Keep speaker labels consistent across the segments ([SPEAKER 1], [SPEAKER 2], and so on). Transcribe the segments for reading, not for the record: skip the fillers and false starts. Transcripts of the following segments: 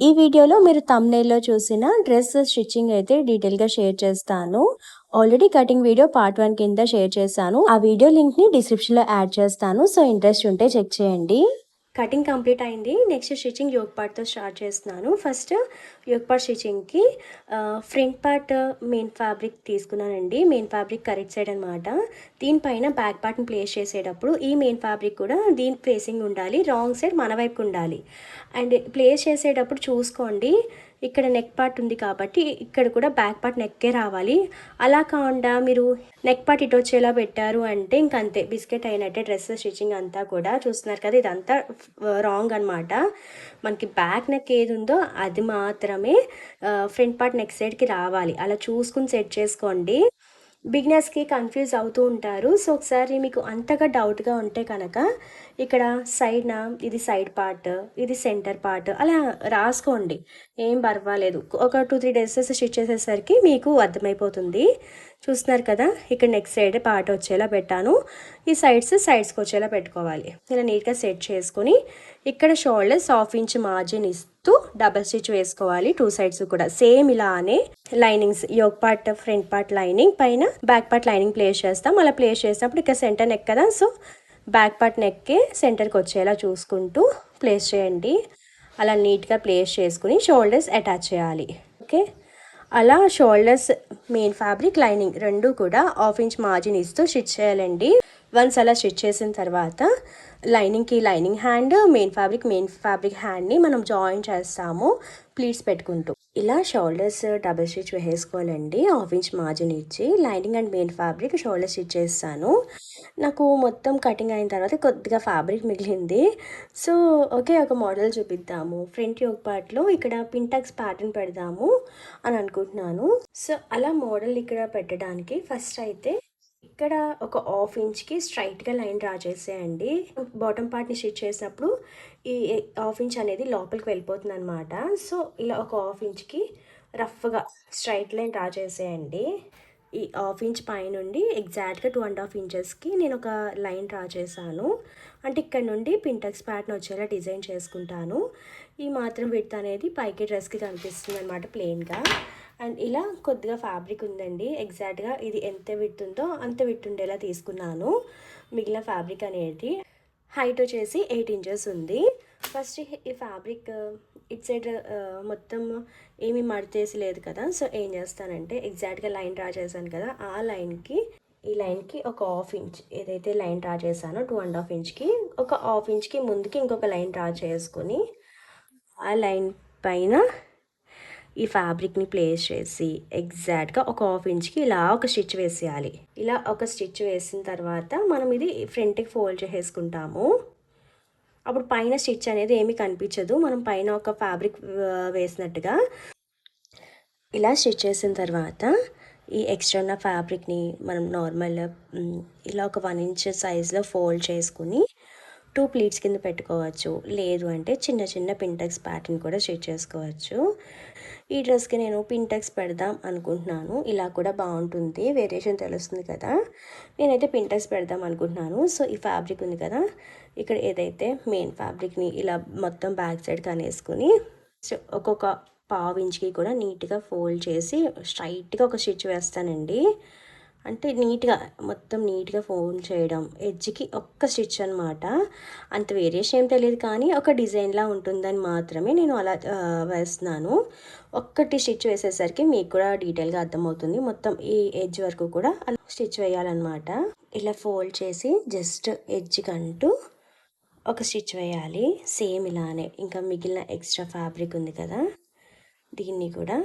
[SPEAKER 1] ఈ వీడియోలో మీరు థంబ్‌నెయిల్‌లో చూసిన డ్రెస్ స్టిచ్చింగ్ అయితే డీటెయిల్‌గా షేర్ చేస్తాను. ఆల్రెడీ కటింగ్ వీడియో పార్ట్ 1 కింద షేర్ చేశాను. ఆ వీడియో లింక్‌ని డిస్క్రిప్షన్‌లో యాడ్ చేస్తాను. సో, ఇంట్రెస్ట్ ఉంటే చెక్ చేయండి. కటింగ్ కంప్లీట్ అయింది. నెక్స్ట్ స్టిచ్చింగ్ యోక్ పార్ట్‌తో స్టార్ట్ చేస్తున్నాను. ఫస్ట్ యోక్ పార్ట్ స్టిచ్చింగ్‌కి ఫ్రంట్ పార్ట్ మెయిన్ ఫ్యాబ్రిక్ తీసుకున్నానండి. మెయిన్ ఫ్యాబ్రిక్ కరెక్ట్ సైడ్ అనమాట. దీనిపైన బ్యాక్ పార్ట్‌ని ప్లేస్ చేసేటప్పుడు ఈ మెయిన్ ఫ్యాబ్రిక్ కూడా దీని ఫేసింగ్ ఉండాలి. రాంగ్ సైడ్ మన వైపుకి ఉండాలి. అండ్ ప్లేస్ చేసేటప్పుడు చూసుకోండి, ఇక్కడ నెక్ పార్ట్ ఉంది కాబట్టి ఇక్కడ కూడా బ్యాక్ పార్ట్ నెక్కే రావాలి. అలా కాకుండా మీరు నెక్ పార్ట్ ఇటు వచ్చేలా పెట్టారు అంటే ఇంకంతే, బిస్కెట్ అయినట్టే డ్రెస్ స్టిచ్చింగ్ అంతా కూడా. చూస్తున్నారు కదా, ఇదంతా రాంగ్ అనమాట. మనకి బ్యాక్ నెక్ ఏది ఉందో అది మాత్రమే ఫ్రంట్ పార్ట్ నెక్ సైడ్కి రావాలి. అలా చూసుకుని సెట్ చేసుకోండి. బిగినర్స్కి కన్ఫ్యూజ్ అవుతూ ఉంటారు. సో, ఒకసారి మీకు అంతగా డౌట్గా ఉంటే కనుక ఇక్కడ సైడ్న ఇది సైడ్ పార్ట్, ఇది సెంటర్ పార్ట్ అలా రాసుకోండి. ఏం పర్వాలేదు. ఒక 2-3 డ్రెస్సెస్ స్టిచ్ చేసేసరికి మీకు అర్థమైపోతుంది. చూస్తున్నారు కదా, ఇక్కడ నెక్స్ట్ సైడ్ పార్ట్ వచ్చేలా పెట్టాను. ఈ సైడ్స్కి వచ్చేలా పెట్టుకోవాలి. ఇలా నీట్గా సెట్ చేసుకొని ఇక్కడ షోల్డర్స్ 1/2 ఇంచ్ మార్జిన్ ఇస్తూ డబల్ స్టిచ్ వేసుకోవాలి. 2 సైడ్స్ కూడా సేమ్ ఇలానే linings, yoke part front part lining పైన బ్యాక్ పార్ట్ లైనింగ్ ప్లేస్ చేస్తాం. అలా ప్లేస్ చేసినప్పుడు ఇక్కడ సెంటర్ నెక్ కదా, సో బ్యాక్ పార్ట్ నెక్కే సెంటర్కి వచ్చేలా చూసుకుంటూ ప్లేస్ చేయండి. అలా నీట్గా ప్లేస్ చేసుకుని షోల్డర్స్ అటాచ్ చేయాలి. ఓకే, అలా షోల్డర్స్ మెయిన్ ఫ్యాబ్రిక్ లైనింగ్ రెండు కూడా 1/2 ఇంచ్ మార్జిన్ ఇస్తూ స్టిచ్ చేయాలండి. వన్స్ అలా స్టిచ్ చేసిన తర్వాత లైనింగ్కి లైనింగ్ హ్యాండ్, మెయిన్ ఫ్యాబ్రిక్ హ్యాండ్ని మనం జాయిన్ చేస్తాము ప్లీట్స్ పెట్టుకుంటూ. ఇలా షోల్డర్స్ డబుల్ స్టిచ్ వేసుకోవాలండి. 1/2 ఇంచ్ మార్జిన్ ఇచ్చి lining and main fabric shoulder stitch చేస్తాను. నాకు మొత్తం కటింగ్ అయిన తర్వాత కొద్దిగా ఫ్యాబ్రిక్ మిగిలింది. సో, ఓకే, ఒక మోడల్ చూపిద్దాము. ఫ్రంట్ యోక్ పార్ట్లో ఇక్కడ పింటక్స్ ప్యాటర్న్ పెడదాము అని అనుకుంటున్నాను. సో, అలా మోడల్ ఇక్కడ పెట్టడానికి ఫస్ట్ అయితే ఇక్కడ ఒక 1/2 ఇంచ్కి స్ట్రైట్గా లైన్ డ్రా చేసేయండి. బాటమ్ పార్ట్ని స్టిచ్ చేసినప్పుడు ఈ 1/2 ఇంచ్ అనేది లోపలికి వెళ్ళిపోతుంది అనమాట. సో, ఇలా ఒక 1/2 ఇంచ్కి రఫ్గా స్ట్రైట్ లైన్ డ్రా చేసేయండి. ఈ 1/2 ఇంచ్ పైనుండి ఎగ్జాక్ట్గా 2.5 ఇంచెస్కి నేను ఒక లైన్ డ్రా చేశాను. అంటే ఇక్కడ నుండి పింటక్స్ ప్యాటర్న్ వచ్చేలా డిజైన్ చేసుకుంటాను. ఈ మాత్రం విడ్త్ అనేది పైకి డ్రెస్కి కనిపిస్తుంది అనమాట ప్లెయిన్గా. అండ్ ఇలా కొద్దిగా ఫ్యాబ్రిక్ ఉందండి. ఎగ్జాక్ట్గా ఇది ఎంత విడ్త్ ఉందో అంత విడ్త్ ఉండేలా తీసుకున్నాను. మిగిలిన ఫ్యాబ్రిక్ అనేది హైట్ వచ్చేసి 8 ఇంచెస్ ఉంది. ఫస్ట్ ఈ ఫ్యాబ్రిక్ ఇట్ సైడ్ మొత్తం ఏమీ మడతేసి లేదు కదా, సో ఏం చేస్తానంటే ఎగ్జాక్ట్గా లైన్ డ్రా చేశాను కదా, ఆ లైన్కి ఈ లైన్కి ఒక 1/2 ఇంచ్ ఏదైతే లైన్ డ్రా చేశానో 2.5 ఇంచ్కి ఒక 1/2 ఇంచ్కి ముందుకి ఇంకొక లైన్ డ్రా చేసుకొని ఆ లైన్ పైన ఈ ఫ్యాబ్రిక్ని ప్లేస్ చేసి ఎగ్జాక్ట్గా ఒక 1/2 ఇంచ్కి ఇలా ఒక స్టిచ్ వేసేయాలి. ఇలా ఒక స్టిచ్ వేసిన తర్వాత మనం ఇది ఫ్రంట్కి ఫోల్డ్ చేసేసుకుంటాము. అప్పుడు పైన స్టిచ్ అనేది ఏమీ కనిపించదు, మనం పైన ఒక ఫ్యాబ్రిక్ వేసినట్టుగా. ఇలా స్టిచ్ చేసిన తర్వాత ఈ ఎక్స్ట్రా ఉన్న ఫ్యాబ్రిక్ని మనం నార్మల్ ఇలా ఒక 1 ఇంచ్ సైజ్లో ఫోల్డ్ చేసుకుని 2 ప్లీట్స్ కింద పెట్టుకోవచ్చు. లేదు అంటే చిన్న చిన్న పింటక్స్ ప్యాటర్న్ కూడా స్టిచ్ చేసుకోవచ్చు. ఈ డ్రెస్కి నేను పింటక్స్ పెడదాం అనుకుంటున్నాను. ఇలా కూడా బాగుంటుంది, వేరియేషన్ తెలుస్తుంది కదా. నేనైతే పింటక్స్ పెడదాం అనుకుంటున్నాను. సో, ఈ ఫ్యాబ్రిక్ ఉంది కదా, ఇక్కడ ఏదైతే మెయిన్ ఫ్యాబ్రిక్ని ఇలా మొత్తం బ్యాక్ సైడ్ కనేసుకుని ఒక్కొక్క 1/2 ఇంచ్కి కూడా నీట్గా ఫోల్డ్ చేసి స్ట్రైట్గా ఒక స్టిచ్ వేస్తానండి. అంటే నీట్గా మొత్తం నీట్గా ఫోల్డ్ చేయడం, ఎడ్జ్కి ఒక్క స్టిచ్ అనమాట. అంత వేరియేషన్ ఏం తెలియదు కానీ ఒక డిజైన్లా ఉంటుందని మాత్రమే నేను అలా వేస్తున్నాను. ఒక్కటి స్టిచ్ వేసేసరికి మీకు కూడా డీటెయిల్గా అర్థమవుతుంది. మొత్తం ఈ ఎడ్జ్ వరకు కూడా స్టిచ్ వేయాలన్నమాట. ఇలా ఫోల్డ్ చేసి జస్ట్ ఎడ్జ్కి అంటూ ఒక స్టిచ్ వేయాలి. సేమ్ ఇలానే ఇంకా మిగిలిన ఎక్స్ట్రా ఫ్యాబ్రిక్ ఉంది కదా, దీన్ని కూడా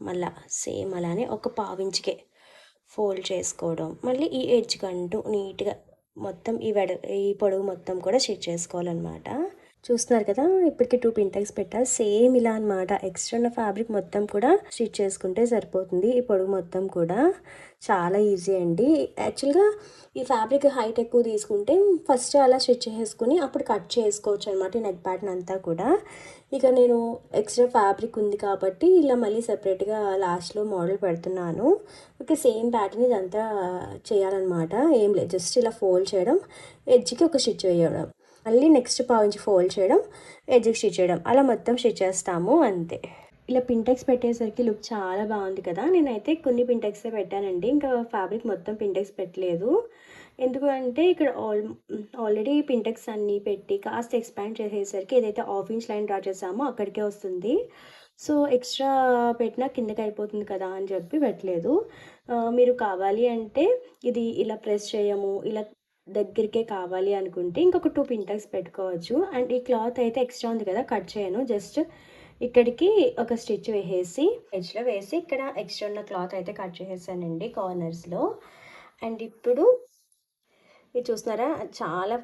[SPEAKER 1] మళ్ళీ సేమ్ అలానే ఒక 1/2 ఇంచ్కే ఫోల్డ్ చేసుకోవడం. మళ్ళీ ఈ ఎడ్జ్ కంటూ నీట్గా మొత్తం ఈ పొడవు మొత్తం కూడా స్టిచ్ చేసుకోవాలన్నమాట. చూస్తున్నారు కదా, ఇప్పటికి 2 పింటక్స్ పెట్టా. సేమ్ ఇలా అనమాట. ఎక్స్ట్రా ఉన్న ఫ్యాబ్రిక్ మొత్తం కూడా స్టిచ్ చేసుకుంటే సరిపోతుంది. ఈ పొడవు మొత్తం కూడా చాలా ఈజీ అండి. యాక్చువల్గా ఈ ఫ్యాబ్రిక్ హైట్ ఎక్కువ తీసుకుంటే ఫస్ట్ అలా స్టిచ్ చేసుకుని అప్పుడు కట్ చేసుకోవచ్చు అనమాట ఈ నెక్ ప్యాటర్న్ అంతా కూడా. ఇక నేను ఎక్స్ట్రా ఫ్యాబ్రిక్ ఉంది కాబట్టి ఇలా మళ్ళీ సెపరేట్గా లాస్ట్లో మోడల్ పెడుతున్నాను. ఓకే, సేమ్ ప్యాటర్న్ ఇదంతా చేయాలన్నమాట. ఏం లేదు, జస్ట్ ఇలా ఫోల్డ్ చేయడం, ఎడ్జ్కి ఒక స్టిచ్ వేయడం. మళ్ళీ నెక్స్ట్ పావించి ఫోల్డ్ చేయడం, ఎడ్జ్కి స్టిచ్ చేయడం, అలా మొత్తం స్టిచ్ చేస్తాము అంతే. ఇలా పింటెక్స్ పెట్టేసరికి లుక్ చాలా బాగుంది కదా. నేనైతే కొన్ని పింటెక్సే పెట్టానండి, ఇంకా ఫ్యాబ్రిక్ మొత్తం పింటెక్స్ పెట్టలేదు. ఎందుకు అంటే ఇక్కడ ఆల్రెడీ పింటెక్స్ అన్నీ పెట్టి కాస్త ఎక్స్పాండ్ చేసేసరికి ఏదైతే హాఫ్ ఇంచ్ లైన్ డ్రా చేసామో అక్కడికే వస్తుంది. సో ఎక్స్ట్రా పెట్టినా కిందకి అయిపోతుంది కదా అని చెప్పి పెట్టలేదు. మీరు కావాలి అంటే ఇది ఇలా ప్రెస్ చేయము, ఇలా దగ్గరికే కావాలి అనుకుంటే ఇంకొక 2 పింటెక్స్ పెట్టుకోవచ్చు. అండ్ ఈ క్లాత్ అయితే ఎక్స్ట్రా ఉంది కదా, కట్ చేయను. జస్ట్ ఇక్కడికి ఒక స్టిచ్ వేసేసి ఎడ్జ్లో వేసి ఇక్కడ ఎక్స్ట్రా ఉన్న క్లాత్ అయితే కట్ చేసేసానండి కార్నర్స్లో. అండ్ ఇప్పుడు ఇది చూస్తున్నారా, చాలా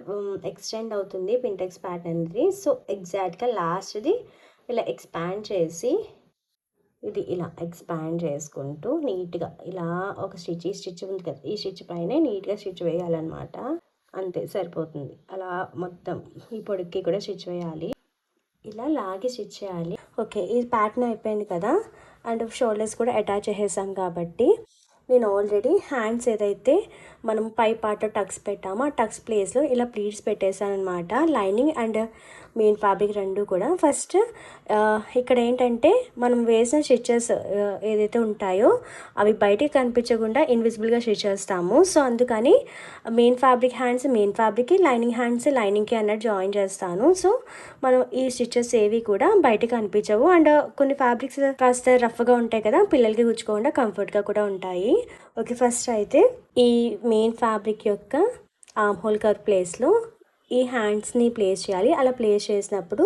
[SPEAKER 1] ఎక్స్టెండ్ అవుతుంది పింటెక్స్ ప్యాటర్న్ అనేది. సో ఎగ్జాక్ట్గా లాస్ట్ది ఇలా ఎక్స్పాండ్ చేసి ఇది ఇలా ఎక్స్పాండ్ చేసుకుంటూ నీట్గా ఇలా ఒక స్టిచ్, ఈ స్టిచ్ ఉంది కదా, ఈ స్టిచ్ పైనే నీట్గా స్టిచ్ వేయాలన్నమాట. అంతే సరిపోతుంది. అలా మొత్తం ఈ పొడికి కూడా స్టిచ్ వేయాలి, ఇలా లాగి స్టిచ్ చేయాలి. ఓకే, ఈ ప్యాటర్న్ అయిపోయింది కదా. అండ్ షోల్డర్స్ కూడా అటాచ్ చేసేసాం కాబట్టి నేను ఆల్రెడీ హ్యాండ్స్ ఏదైతే మనం పై పార్ట్ టక్స్ పెట్టామో ఆ టక్స్ ప్లేస్లో ఇలా ప్లీట్స్ పెట్టేశాను అనమాట. లైనింగ్ అండ్ మెయిన్ ఫ్యాబ్రిక్ రెండు కూడా. ఫస్ట్ ఇక్కడ ఏంటంటే మనం వేసిన స్టిచెస్ ఏదైతే ఉంటాయో అవి బయటికి కనిపించకుండా ఇన్విజిబుల్గా స్టిచ్ చేస్తాము. సో అందుకని మెయిన్ ఫ్యాబ్రిక్ హ్యాండ్స్ మెయిన్ ఫ్యాబ్రిక్కి, లైనింగ్ హ్యాండ్స్ లైనింగ్కి అన్నట్టు జాయిన్ చేస్తాను. సో మనం ఈ స్టిచెస్ ఏవి కూడా బయటికి కనిపించవు. అండ్ కొన్ని ఫ్యాబ్రిక్స్ కాస్త రఫ్గా ఉంటాయి కదా, పిల్లలకి గుచ్చుకోకుండా కంఫర్ట్గా కూడా ఉంటాయి. ఓకే, ఫస్ట్ అయితే ఈ మెయిన్ ఫ్యాబ్రిక్ యొక్క ఆర్మ్ హోల్ కర్వ్ ప్లేస్లో ఈ హ్యాండ్స్ని ప్లేస్ చేయాలి. అలా ప్లేస్ చేసినప్పుడు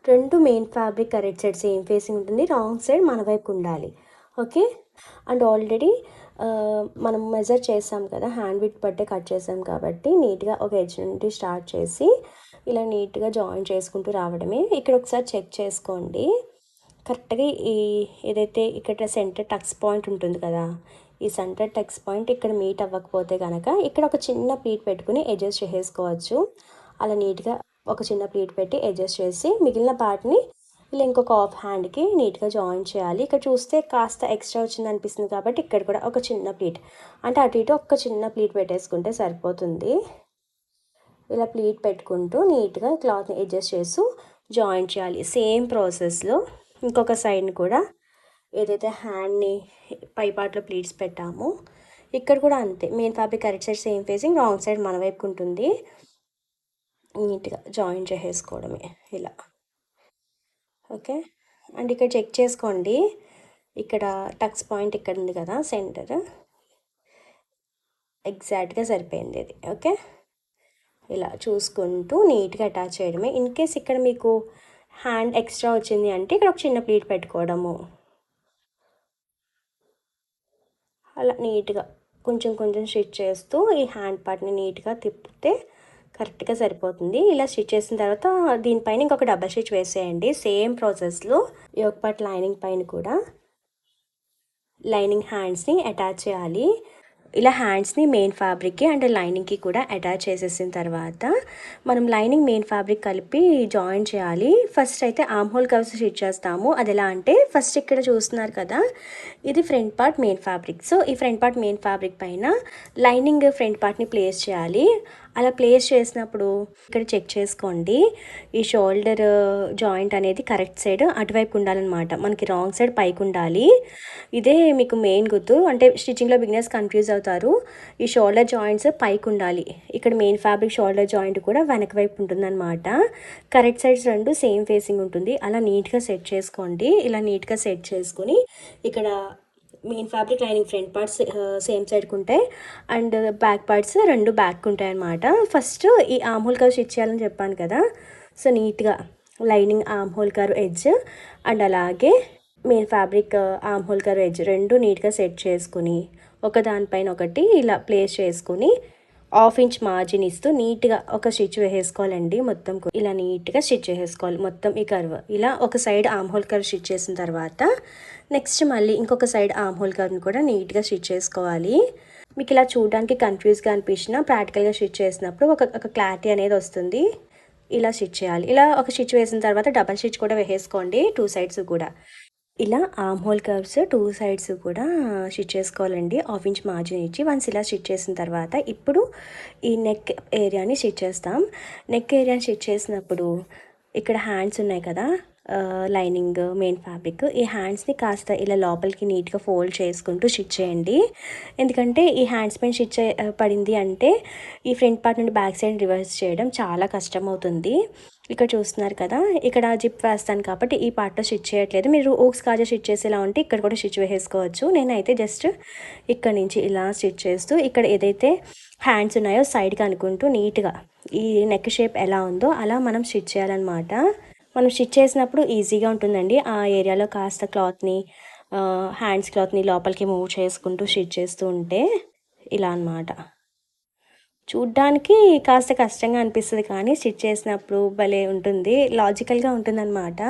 [SPEAKER 1] రెండు main fabric correct side same facing ఉంటుంది, రాంగ్ సైడ్ మన వైపు ఉండాలి. ఓకే, అండ్ ఆల్రెడీ మనం మెజర్ చేసాం కదా, హ్యాండ్ విడ్త్ బట్టే కట్ చేసాం కాబట్టి నీట్గా ఒక ఎడ్జ్ నుండి స్టార్ట్ చేసి ఇలా నీట్గా జాయిన్ చేసుకుంటూ రావడమే. ఇక్కడ ఒకసారి చెక్ చేసుకోండి కరెక్ట్గా. ఈ ఏదైతే ఇక్కడ సెంటర్ టక్స్ పాయింట్ ఉంటుంది కదా, ఈ సెంటర్ టక్స్ పాయింట్ ఇక్కడ మీట్ అవ్వకపోతే కనుక ఇక్కడ ఒక చిన్న ప్లీట్ పెట్టుకుని అడ్జస్ట్ చేసేసుకోవచ్చు. అలా నీట్గా ఒక చిన్న ప్లీట్ పెట్టి అడ్జస్ట్ చేసి మిగిలిన పార్ట్ని ఇలా ఇంకొక హాఫ్ హ్యాండ్కి నీట్గా జాయిన్ చేయాలి. ఇక్కడ చూస్తే కాస్త ఎక్స్ట్రా వచ్చింది అనిపిస్తుంది కాబట్టి ఇక్కడ కూడా ఒక చిన్న ప్లీట్, అంటే అటు ఇటు ఒక చిన్న ప్లీట్ పెట్టేసుకుంటే సరిపోతుంది. ఇలా ప్లీట్ పెట్టుకుంటూ నీట్గా క్లాత్ని అడ్జస్ట్ చేస్తూ జాయిన్ చేయాలి. సేమ్ ప్రాసెస్లో ఇంకొక సైడ్ని కూడా ఏదైతే హ్యాండ్ని పై పార్ట్లో ప్లీట్స్ పెట్టామో ఇక్కడ కూడా అంతే. Main fabric correct side same facing, wrong side మన వైపుకు ఉంటుంది. నీట్గా జాయిన్ చేసేసుకోవడమే ఇలా. ఓకే, అండ్ ఇక్కడ చెక్ చేసుకోండి, ఇక్కడ టక్స్ పాయింట్ ఇక్కడ ఉంది కదా సెంటర్, ఎగ్జాక్ట్గా సరిపోయింది ఇది. ఓకే, ఇలా చూసుకుంటూ నీట్గా అటాచ్ చేయడమే. ఇన్ కేస్ ఇక్కడ మీకు హ్యాండ్ ఎక్స్ట్రా వచ్చింది అంటే ఇక్కడ ఒక చిన్న ప్లీట్ పెట్టుకోవడము. అలా నీట్గా కొంచెం కొంచెం స్టిచ్ చేస్తూ ఈ హ్యాండ్ పార్ట్ని నీట్గా తిప్పితే కరెక్ట్గా సరిపోతుంది. ఇలా స్టిచ్ చేసిన తర్వాత దీనిపైన ఇంకొక డబల్ స్టిచ్ వేసేయండి. సేమ్ ప్రాసెస్లో యోక్ పార్ట్ లైనింగ్ పైన కూడా లైనింగ్ హ్యాండ్స్ని అటాచ్ చేయాలి. ఇలా హ్యాండ్స్ని మెయిన్ ఫ్యాబ్రిక్కి అండ్ లైనింగ్కి కూడా అటాచ్ చేసేసిన తర్వాత మనం లైనింగ్ మెయిన్ ఫ్యాబ్రిక్ కలిపి జాయిన్ చేయాలి. ఫస్ట్ అయితే ఆర్మ్ హోల్ కర్వ్స్ స్టిచ్ చేస్తాము. అది ఎలా అంటే ఫస్ట్ ఇక్కడ చూస్తున్నారు కదా, ఇది front part main fabric. So ఈ ఫ్రంట్ పార్ట్ మెయిన్ ఫ్యాబ్రిక్ పైన లైనింగ్ ఫ్రంట్ పార్ట్ని ప్లేస్ చేయాలి. అలా ప్లేస్ చేసినప్పుడు ఇక్కడ చెక్ చేసుకోండి, ఈ షోల్డర్ జాయింట్ అనేది కరెక్ట్ సైడ్ అటువైపు ఉండాలన్నమాట, మనకి రాంగ్ సైడ్ పైకి ఉండాలి. ఇదే మీకు మెయిన్ గుర్తు. అంటే స్టిచ్చింగ్లో బిగినర్స్ కన్ఫ్యూజ్ అవుతారు, ఈ షోల్డర్ జాయింట్స్ పైకి ఉండాలి. ఇక్కడ మెయిన్ ఫ్యాబ్రిక్ షోల్డర్ జాయింట్ కూడా వెనక వైపు ఉంటుందన్నమాట. కరెక్ట్ సైడ్స్ రెండు సేమ్ ఫేసింగ్ ఉంటుంది. అలా నీట్గా సెట్ చేసుకోండి. ఇలా నీట్గా సెట్ చేసుకొని ఇక్కడ main fabric lining front parts same సైడ్కి ఉంటాయి అండ్ బ్యాక్ పార్ట్స్ రెండు బ్యాక్ ఉంటాయి అన్నమాట. ఫస్ట్ ఈ ఆర్మ్ హోల్ కర్వ్ స్టిచ్ చేయాలని చెప్పాను కదా, సో నీట్గా lining arm hole curve edge and అలాగే main fabric arm hole curve edge రెండు నీట్గా సెట్ చేసుకుని ఒక దానిపైన ఒకటి ఇలా ప్లేస్ చేసుకుని హాఫ్ ఇంచ్ మార్జిన్ ఇస్తూ నీట్గా ఒక స్టిచ్ వేసేసుకోవాలండి. మొత్తం ఇలా నీట్గా స్టిచ్ చేసేసుకోవాలి మొత్తం ఈ కర్వ్. ఇలా ఒక side arm hole curve stitch చేసిన తర్వాత నెక్స్ట్ మళ్ళీ ఇంకొక సైడ్ ఆర్మ్ హోల్ కర్వ్ని కూడా నీట్గా స్టిచ్ చేసుకోవాలి. మీకు ఇలా చూడడానికి కన్ఫ్యూజ్గా అనిపించినా ప్రాక్టికల్గా స్టిచ్ చేసినప్పుడు ఒక క్లారిటీ అనేది వస్తుంది. ఇలా స్టిచ్ చేయాలి. ఇలా ఒక స్టిచ్ వేసిన తర్వాత డబల్ స్టిచ్ కూడా వేసేసుకోండి 2 సైడ్స్ కూడా. ఇలా ఆర్మ్ హోల్ కర్వ్స్ 2 సైడ్స్ కూడా స్టిచ్ చేసుకోవాలండి. హాఫ్ ఇంచ్ మార్జిన్ ఇచ్చి వన్స్ ఇలా స్టిచ్ చేసిన తర్వాత ఇప్పుడు ఈ నెక్ ఏరియాని స్టిచ్ చేస్తాం. నెక్ ఏరియాని స్టిచ్ చేసినప్పుడు ఇక్కడ హ్యాండ్స్ ఉన్నాయి కదా, లైనింగ్ మెయిన్ ఫ్యాబ్రిక్, ఈ హ్యాండ్స్ని కాస్త ఇలా లోపలికి నీట్గా ఫోల్డ్ చేసుకుంటూ స్టిచ్ చేయండి. ఎందుకంటే ఈ హ్యాండ్స్ పైన స్టిచ్ పడింది అంటే ఈ ఫ్రంట్ పార్ట్ నుండి బ్యాక్ సైడ్ రివర్స్ చేయడం చాలా కష్టం అవుతుంది. ఇక్కడ చూస్తున్నారు కదా, ఇక్కడ జిప్ వేస్తాను కాబట్టి ఈ పార్ట్లో స్టిచ్ చేయట్లేదు. మీరు ఓక్స్ కాజా స్టిచ్ చేసేలా ఉంటే ఇక్కడ కూడా స్టిచ్ వేసుకోవచ్చు. నేనైతే జస్ట్ ఇక్కడ నుంచి ఇలా స్టిచ్ చేస్తూ ఇక్కడ ఏదైతే హ్యాండ్స్ ఉన్నాయో సైడ్కి అనుకుంటూ నీట్గా ఈ నెక్ షేప్ ఎలా ఉందో అలా మనం స్టిచ్ చేయాలన్నమాట. మనం స్టిచ్ చేసినప్పుడు ఈజీగా ఉంటుందండి. ఆ ఏరియాలో కాస్త క్లాత్ని హ్యాండ్స్ క్లాత్ని లోపలికి మూవ్ చేసుకుంటూ స్టిచ్ చేస్తూ ఉంటే ఇలా అన్నమాట. చూడ్డానికి కాస్త కష్టంగా అనిపిస్తుంది కానీ స్టిచ్ చేసినప్పుడు భలే ఉంటుంది, లాజికల్గా ఉంటుందన్నమాట.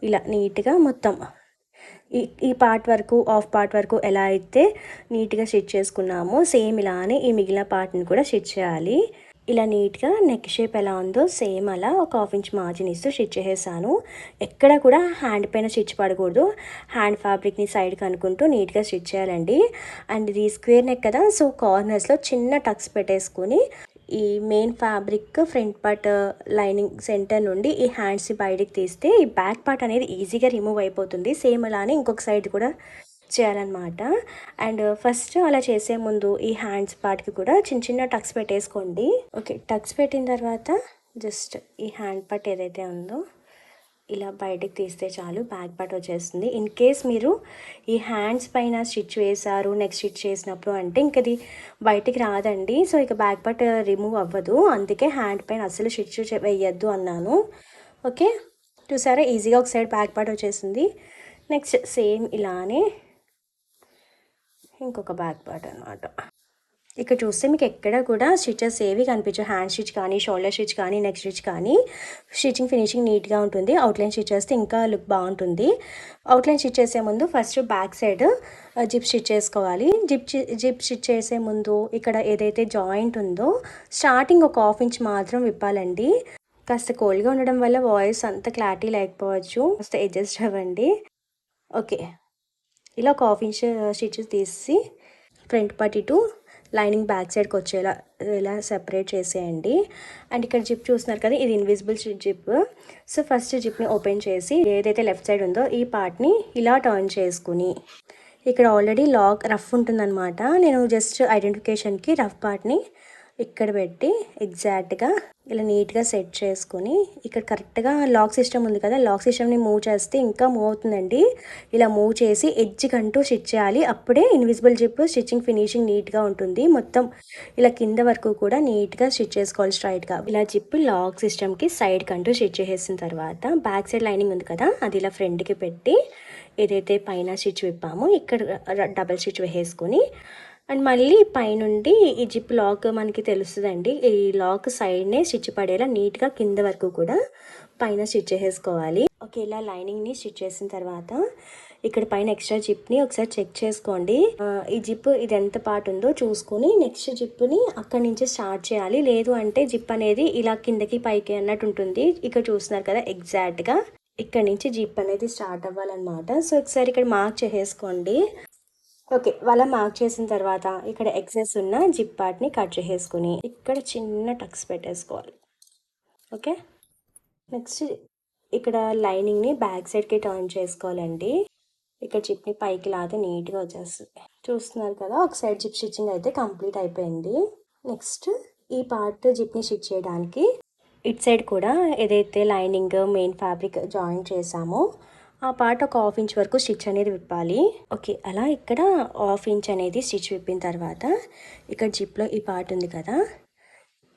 [SPEAKER 1] ఇలా నీట్గా మొత్తం ఈ పార్ట్ వరకు ఆఫ్ పార్ట్ వరకు ఎలా అయితే నీట్గా స్టిచ్ చేసుకున్నామో సేమ్ ఇలానే ఈ మిగిలిన పార్ట్ని కూడా స్టిచ్ చేయాలి. ఇలా నీట్గా నెక్ షేప్ ఎలా ఉందో సేమ్ అలా ఒక హాఫ్ ఇంచ్ మార్జిన్ ఇస్తూ స్టిచ్ చేసేసాను. ఎక్కడ కూడా హ్యాండ్ పైన స్టిచ్ పడకూడదు. హ్యాండ్ ఫ్యాబ్రిక్ని సైడ్కి అనుకుంటూ నీట్గా స్టిచ్ చేయాలండి. అండ్ ఇది స్క్వేర్ నెక్ కదా, సో కార్నర్స్లో చిన్న టక్స్ పెట్టేసుకొని ఈ main fabric front part lining centre నుండి ఈ హ్యాండ్స్ బయటికి తీస్తే ఈ బ్యాక్ పార్ట్ అనేది ఈజీగా రిమూవ్ అయిపోతుంది. సేమ్ అలానే ఇంకొక సైడ్ కూడా చేయాలన్నమాట. అండ్ ఫస్ట్ అలా చేసే ముందు ఈ హ్యాండ్స్ పార్ట్కి కూడా చిన్న చిన్న టక్స్ పెట్టేసుకోండి. ఓకే, టక్స్ పెట్టిన తర్వాత జస్ట్ ఈ హ్యాండ్ పార్ట్ ఏదైతే ఉందో ఇలా బయటకు తీస్తే చాలు, బ్యాక్ పార్ట్ వచ్చేస్తుంది. ఇన్ కేస్ మీరు ఈ హ్యాండ్స్ పైన స్టిచ్ వేశారు నెక్స్ట్ స్టిచ్ చేసినప్పుడు అంటే ఇంక అది బయటికి రాదండి. సో ఇక బ్యాక్ పార్ట్ రిమూవ్ అవ్వదు, అందుకే హ్యాండ్ పైన అసలు స్టిచ్ వేయద్దు అన్నాను. ఓకే, చూసారా ఈజీగా ఒక సైడ్ బ్యాక్ పార్ట్ వచ్చేసింది. నెక్స్ట్ సేమ్ ఇలానే ఇంకొక బ్యాక్ పార్ట్ అనమాట. ఇక్కడ చూస్తే మీకు ఎక్కడ కూడా స్టిచెస్ ఏవి కనిపించవు. హ్యాండ్ స్టిచ్ కానీ షోల్డర్ స్టిచ్ కానీ నెక్ స్టిచ్ కానీ స్టిచ్చింగ్ ఫినిషింగ్ నీట్గా ఉంటుంది. అవుట్లైన్ స్టిచ్ చేస్తే ఇంకా లుక్ బాగుంటుంది. అవుట్లైన్ స్టిచ్ చేసే ముందు first back side zip stitch చేసుకోవాలి. జిప్ స్టిచ్ చేసే ముందు ఇక్కడ ఏదైతే జాయింట్ ఉందో స్టార్టింగ్ ఒక హాఫ్ ఇంచ్ మాత్రం విప్పాలండి. కాస్త కోల్డ్గా ఉండడం వల్ల వాయిస్ అంత క్లారిటీ లేకపోవచ్చు, కాస్త అడ్జస్ట్ అవ్వండి. ఓకే, ఇలా ఒక హాఫ్ ఇంచ్ స్టిచెస్ తీసి ఫ్రంట్ పార్ట్ ఇటు లైనింగ్ బ్యాక్ సైడ్కి వచ్చేలా ఇలా సెపరేట్ చేసేయండి. అండ్ ఇక్కడ జిప్ చూస్తున్నారు కదా, ఇది ఇన్విజిబుల్ జిప్. సో ఫస్ట్ జిప్ని ఓపెన్ చేసి ఏదైతే లెఫ్ట్ సైడ్ ఉందో ఈ పార్ట్ని ఇలా టర్న్ చేసుకుని ఇక్కడ ఆల్రెడీ లాక్ రఫ్ ఉంటుందన్నమాట. నేను జస్ట్ ఐడెంటిఫికేషన్కి రఫ్ పార్ట్ని ఇక్కడ పెట్టి ఎగ్జాక్ట్గా ఇలా నీట్గా సెట్ చేసుకొని ఇక్కడ కరెక్ట్గా లాక్ సిస్టమ్ ఉంది కదా, లాక్ సిస్టమ్ని మూవ్ చేస్తే ఇంకా మూవ్ అవుతుందండి. ఇలా మూవ్ చేసి ఎడ్జ్ కంటూ స్టిచ్ చేయాలి, అప్పుడే ఇన్విజిబుల్ జిప్ స్టిచ్చింగ్ ఫినిషింగ్ నీట్గా ఉంటుంది. మొత్తం ఇలా కింద వరకు కూడా నీట్గా స్టిచ్ చేసుకోవాలి స్ట్రైట్గా. ఇలా జిప్ లాక్ సిస్టమ్కి సైడ్ కంటూ స్టిచ్ చేసేసిన తర్వాత బ్యాక్ సైడ్ లైనింగ్ ఉంది కదా, అది ఇలా ఫ్రంట్కి పెట్టి ఏదైతే పైన స్టిచ్ విప్పామో ఇక్కడ డబల్ స్టిచ్ వేసుకొని అండ్ మళ్ళీ పైనుండి ఈ జిప్ లాక్ మనకి తెలుస్తుందండి, ఈ లాక్ సైడ్నే స్టిచ్ పడేలా నీట్గా కింద వరకు కూడా పైన స్టిచ్ చేసేసుకోవాలి. ఓకే, ఇలా లైనింగ్ని స్టిచ్ చేసిన తర్వాత ఇక్కడ పైన ఎక్స్ట్రా జిప్ని ఒకసారి చెక్ చేసుకోండి. ఈ జిప్ ఇది ఎంత పార్ట్ ఉందో చూసుకొని నెక్స్ట్ జిప్ని అక్కడి నుంచి స్టార్ట్ చేయాలి. లేదు అంటే జిప్ అనేది ఇలా కిందకి పైకి అన్నట్టు ఉంటుంది. ఇక్కడ చూస్తున్నారు కదా, ఎగ్జాక్ట్గా ఇక్కడ నుంచి జిప్ అనేది స్టార్ట్ అవ్వాలన్నమాట. సో ఒకసారి ఇక్కడ మార్క్ చేసేసుకోండి. ఓకే, వాళ్ళ మార్క్ చేసిన తర్వాత ఇక్కడ ఎక్సెస్ ఉన్న జిప్ పార్ట్ని కట్ చేసేసుకుని ఇక్కడ చిన్న టక్స్ పెట్టేసుకోవాలి. ఓకే, నెక్స్ట్ ఇక్కడ లైనింగ్ని బ్యాక్ సైడ్కి టర్న్ చేసుకోవాలండి. ఇక్కడ జిప్ని పైకి లాగితే నీట్గా వచ్చేస్తుంది. చూస్తున్నారు కదా, ఒక సైడ్ జిప్ స్టిచ్చింగ్ అయితే కంప్లీట్ అయిపోయింది. నెక్స్ట్ ఈ పార్ట్ జిప్ని స్టిచ్ చేయడానికి ఇట్ సైడ్ కూడా ఏదైతే లైనింగ్ మెయిన్ ఫ్యాబ్రిక్ జాయిన్ చేసామో ఆ పార్ట్ ఒక హాఫ్ ఇంచ్ వరకు స్టిచ్ అనేది విప్పాలి. ఓకే, అలా ఇక్కడ హాఫ్ ఇంచ్ అనేది స్టిచ్ విప్పిన తర్వాత ఇక్కడ జిప్లో ఈ పార్ట్ ఉంది కదా,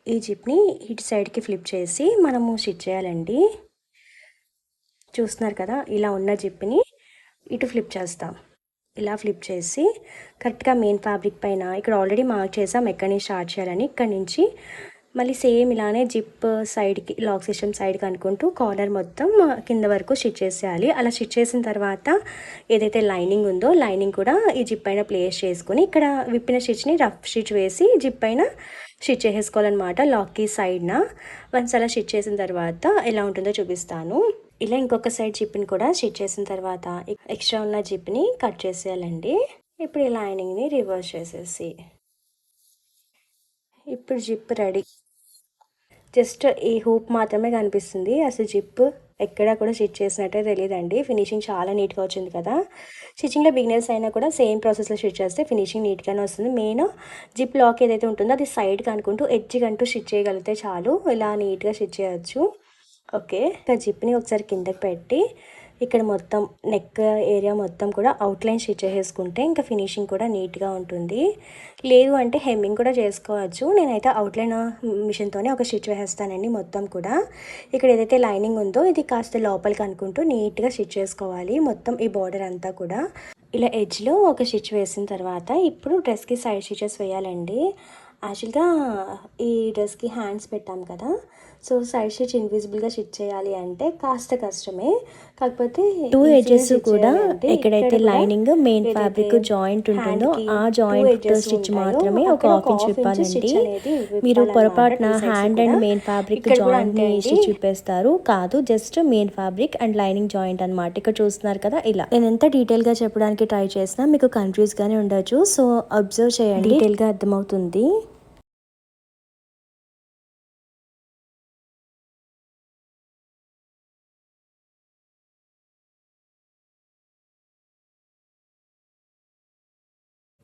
[SPEAKER 1] ఈ జిప్ని ఇటు సైడ్కి ఫ్లిప్ చేసి మనము స్టిచ్ చేయాలండి. చూస్తున్నారు కదా, ఇలా ఉన్న జిప్ని ఇటు ఫ్లిప్ చేస్తాం. ఇలా ఫ్లిప్ చేసి కరెక్ట్గా మెయిన్ ఫ్యాబ్రిక్ పైన ఇక్కడ ఆల్రెడీ మార్క్ చేసాం ఎక్కడి నుంచి స్టార్ట్ చేయాలని, ఇక్కడి నుంచి మళ్ళీ సేమ్ ఇలానే జిప్ సైడ్కి లాక్ సిస్టమ్ సైడ్కి అనుకుంటూ కార్నర్ మొత్తం కింద వరకు స్టిచ్ చేసేయాలి. అలా స్టిచ్ చేసిన తర్వాత ఏదైతే లైనింగ్ ఉందో లైనింగ్ కూడా ఈ జిప్ పైన ప్లేస్ చేసుకుని ఇక్కడ విప్పిన స్టిచ్ని రఫ్ స్టిచ్ వేసి జిప్ పైన స్టిచ్ చేసేసుకోవాలన్నమాట లాక్కి సైడ్న. వన్స్ అలా స్టిచ్ చేసిన తర్వాత ఎలా ఉంటుందో చూపిస్తాను. ఇలా ఇంకొక సైడ్ జిప్ని కూడా స్టిచ్ చేసిన తర్వాత ఎక్స్ట్రా ఉన్న జిప్ని కట్ చేసేయాలండి. ఇప్పుడు ఈ లైనింగ్ని రివర్స్ చేసేసి ఇప్పుడు జిప్ రెడీ. జస్ట్ ఈ హూప్ మాత్రమే కనిపిస్తుంది, అసలు జిప్ ఎక్కడా కూడా స్టిచ్ చేసినట్టే తెలియదండి. ఫినిషింగ్ చాలా నీట్గా వచ్చింది కదా. స్టిచ్చింగ్లో బిగినర్స్ అయినా కూడా సేమ్ ప్రాసెస్లో స్టిచ్ చేస్తే ఫినిషింగ్ నీట్గానే వస్తుంది. మెయిన్ జిప్ లాక్ ఏదైతే ఉంటుందో అది సైడ్కి అనుకుంటూ ఎడ్జ్కి అంటూ స్టిచ్ చేయగలిగితే చాలు, ఇలా నీట్గా స్టిచ్ చేయొచ్చు. ఓకే, ఇంకా జిప్ని ఒకసారి కిందకి పెట్టి ఇక్కడ మొత్తం నెక్ ఏరియా మొత్తం కూడా అవుట్లైన్ స్టిచ్ చేసుకుంటే ఇంకా ఫినిషింగ్ కూడా నీట్గా ఉంటుంది. లేదు అంటే హెమ్మింగ్ కూడా చేసుకోవచ్చు. నేనైతే అవుట్లైన్ మిషన్తోనే ఒక స్టిచ్ వేసేస్తానండి మొత్తం కూడా. ఇక్కడ ఏదైతే లైనింగ్ ఉందో ఇది కాస్త లోపలికి అనుకుంటూ నీట్గా స్టిచ్ చేసుకోవాలి మొత్తం ఈ బార్డర్ అంతా కూడా. ఇలా ఎడ్జ్లో ఒక స్టిచ్ వేసిన తర్వాత ఇప్పుడు డ్రెస్కి సైడ్ స్టిచెస్ వేయాలండి. యాక్చువల్గా ఈ డ్రెస్కి హ్యాండ్స్ పెట్టాం కదా, సో సైడ్ స్టిచ్ ఇన్విజిబుల్గా స్టిచ్ చేయాలి అంటే కాస్త కష్టమే. కాకపోతే 2 ఎడ్జెస్ కూడా ఎక్కడైతే లైనింగ్ మెయిన్ ఫ్యాబ్రిక్ జాయింట్ ఉంటుందో ఆ జాయింట్ స్టిచ్ మాత్రమే ఒక హాఫ్ ఇంచ్ విప్పాలండి. మీరు పొరపాటున hand and main fabric joint stitch విప్పేస్తారు, కాదు just main fabric and lining joint అనమాట. ఇక్కడ చూస్తున్నారు కదా, ఇలా నేను ఎంత డీటెయిల్గా చెప్పడానికి ట్రై చేసినా మీకు కన్ఫ్యూజ్గానే ఉండొచ్చు, సో అబ్జర్వ్ చేయండి, డీటెయిల్గా అర్థమవుతుంది.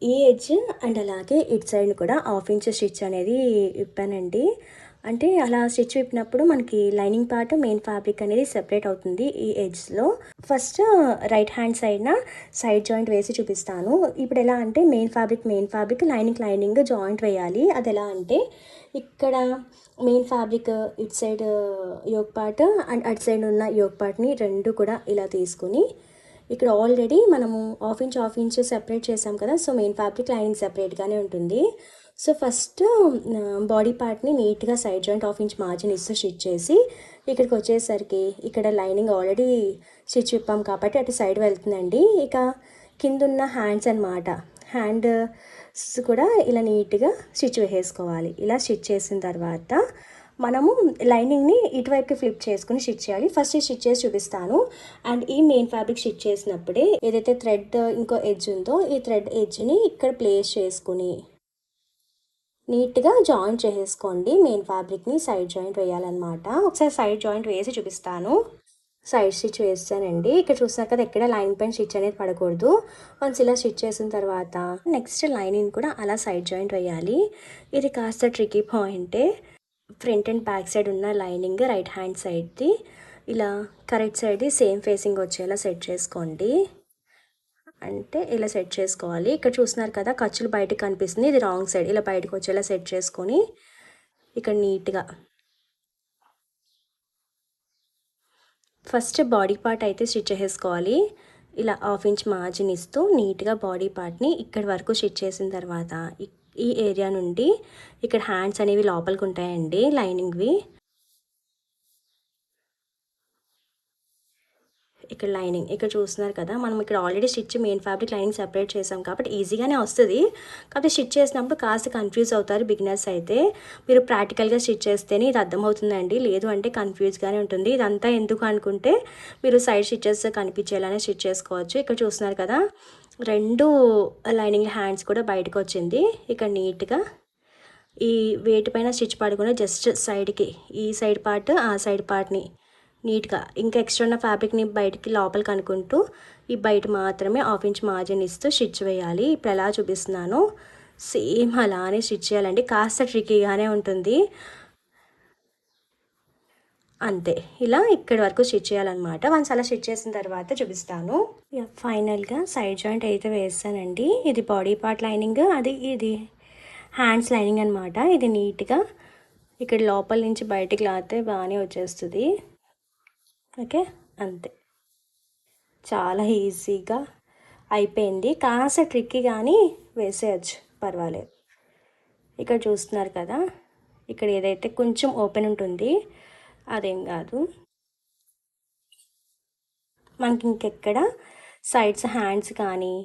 [SPEAKER 1] ఈ ఎడ్జ్ అండ్ అలాగే ఇటు సైడ్ కూడా హాఫ్ ఇంచ్ స్టిచ్ అనేది విప్పానండి. అంటే అలా స్టిచ్ విప్పినప్పుడు మనకి లైనింగ్ పార్ట్ మెయిన్ ఫ్యాబ్రిక్ అనేది సెపరేట్ అవుతుంది ఈ ఎడ్జ్లో. ఫస్ట్ రైట్ హ్యాండ్ సైడ్న సైడ్ జాయింట్ వేసి చూపిస్తాను. ఇప్పుడు ఎలా అంటే మెయిన్ ఫ్యాబ్రిక్ లైనింగ్ జాయింట్ వేయాలి. అది ఎలా అంటే ఇక్కడ మెయిన్ ఫ్యాబ్రిక్ ఇటు సైడ్ యోక్ పార్ట్ అండ్ అటు సైడ్ ఉన్న యోక్ పార్ట్ని రెండు కూడా ఇలా తీసుకుని ఇక్కడ ఆల్రెడీ మనము హాఫ్ ఇంచ్ సెపరేట్ చేసాం కదా, సో మెయిన్ ఫ్యాబ్రిక్ లైనింగ్ సెపరేట్గానే ఉంటుంది. సో ఫస్ట్ బాడీ పార్ట్ని నీట్గా side joint half inch margin ఇస్తూ స్టిచ్ చేసి ఇక్కడికి వచ్చేసరికి ఇక్కడ లైనింగ్ ఆల్రెడీ స్టిచ్ విప్పాం కాబట్టి అటు సైడ్ వెళ్తుందండి. ఇక కింద ఉన్న హ్యాండ్స్ అనమాట, హ్యాండ్ కూడా ఇలా నీట్గా స్టిచ్ వేసేసుకోవాలి. ఇలా స్టిచ్ చేసిన తర్వాత మనము లైనింగ్ని ఇటువైపుకి ఫ్లిప్ చేసుకుని స్టిచ్ చేయాలి. ఫస్ట్ స్టిచ్ చేసి చూపిస్తాను. అండ్ ఈ మెయిన్ ఫ్యాబ్రిక్ స్టిచ్ చేసినప్పుడే ఏదైతే థ్రెడ్ ఇంకో ఎడ్జ్ ఉందో ఈ థ్రెడ్ ఎడ్జ్ని ఇక్కడ ప్లేస్ చేసుకుని నీట్గా జాయింట్ చేసేసుకోండి. మెయిన్ ఫ్యాబ్రిక్ని సైడ్ జాయింట్ వేయాలన్నమాట. ఒకసారి సైడ్ జాయింట్ వేసి చూపిస్తాను. సైడ్ స్టిచ్ వేస్తానండి. ఇక్కడ చూస్తున్నారు కదా, ఎక్కడ లైన్ పైన స్టిచ్ అనేది పడకూడదు. వన్స్ ఇలా స్టిచ్ చేసిన తర్వాత నెక్స్ట్ లైనింగ్ కూడా అలా సైడ్ జాయింట్ వేయాలి. ఇది కాస్త ట్రికీ పాయింటే. ఫ్రంట్ అండ్ బ్యాక్ సైడ్ ఉన్న లైనింగ్ రైట్ హ్యాండ్ సైడ్ది ఇలా కరెక్ట్ సైడ్ది సేమ్ ఫేసింగ్ వచ్చేలా సెట్ చేసుకోండి. అంటే ఇలా సెట్ చేసుకోవాలి. ఇక్కడ చూస్తున్నారు కదా, ఖర్చులు బయటకు కనిపిస్తుంది, ఇది రాంగ్ సైడ్. ఇలా బయటకు వచ్చేలా సెట్ చేసుకొని ఇక్కడ నీట్గా ఫస్ట్ బాడీ పార్ట్ అయితే స్టిచ్ చేసుకోవాలి. ఇలా హాఫ్ ఇంచ్ మార్జిన్ ఇస్తూ నీట్గా బాడీ పార్ట్ని ఇక్కడి వరకు స్టిచ్ చేసిన తర్వాత ఈ ఏరియా నుండి ఇక్కడ హ్యాండ్స్ అనేవి లోపలికి ఉంటాయండి లైనింగ్వి. ఇక్కడ లైనింగ్ ఇక్కడ చూస్తున్నారు కదా, మనం ఇక్కడ already stitch main fabric lining separate చేసాం కాబట్టి ఈజీగానే వస్తుంది. కాబట్టి స్టిచ్ చేసినప్పుడు కాస్త కన్ఫ్యూజ్ అవుతారు బిగినర్స్ అయితే. మీరు ప్రాక్టికల్గా స్టిచ్ చేస్తేనే ఇది అర్థమవుతుందండి, లేదు అంటే కన్ఫ్యూజ్గానే ఉంటుంది. ఇదంతా ఎందుకు అనుకుంటే మీరు సైడ్ స్టిచెస్ కనిపించేలానే స్టిచ్ చేసుకోవచ్చు. ఇక్కడ చూస్తున్నారు కదా, రెండు లైనింగ్ హ్యాండ్స్ కూడా బయటకు వచ్చింది. ఇక్కడ నీట్గా ఈ వేటి పైన స్టిచ్ పడకుండా జస్ట్ సైడ్కి ఈ సైడ్ పార్ట్ ఆ సైడ్ పార్ట్ని నీట్గా ఇంకా ఎక్స్ట్రా ఉన్న ఫ్యాబ్రిక్ని బయటికి లోపలికి అనుకుంటూ ఈ బయట మాత్రమే హాఫ్ ఇంచ్ మార్జిన్ ఇస్తూ స్టిచ్ వేయాలి. ఇప్పుడు ఎలా చూపిస్తున్నాను సేమ్ అలానే స్టిచ్ చేయాలండి. కాస్త ట్రికీగానే ఉంటుంది అంతే. ఇలా ఇక్కడి వరకు స్టిచ్ చేయాలన్నమాట. వన్స్ అలా స్టిచ్ చేసిన తర్వాత చూపిస్తాను. ఫైనల్గా సైడ్ జాయింట్ అయితే వేస్తానండి. ఇది బాడీ పార్ట్ లైనింగ్, ఇది హ్యాండ్స్ లైనింగ్ అనమాట. ఇది నీట్గా ఇక్కడ లోపల నుంచి బయటికి లాగితే బాగానే వచ్చేస్తుంది. ఓకే, అంతే, చాలా ఈజీగా అయిపోయింది. కాస్త ట్రిక్కీ కానీ వేసేయచ్చు, పర్వాలేదు. ఇక్కడ చూస్తున్నారు కదా, ఇక్కడ ఏదైతే కొంచెం ఓపెన్ ఉంటుంది అదేం కాదు. మనకి ఇంకెక్కడ సైడ్స్ హ్యాండ్స్ కానీ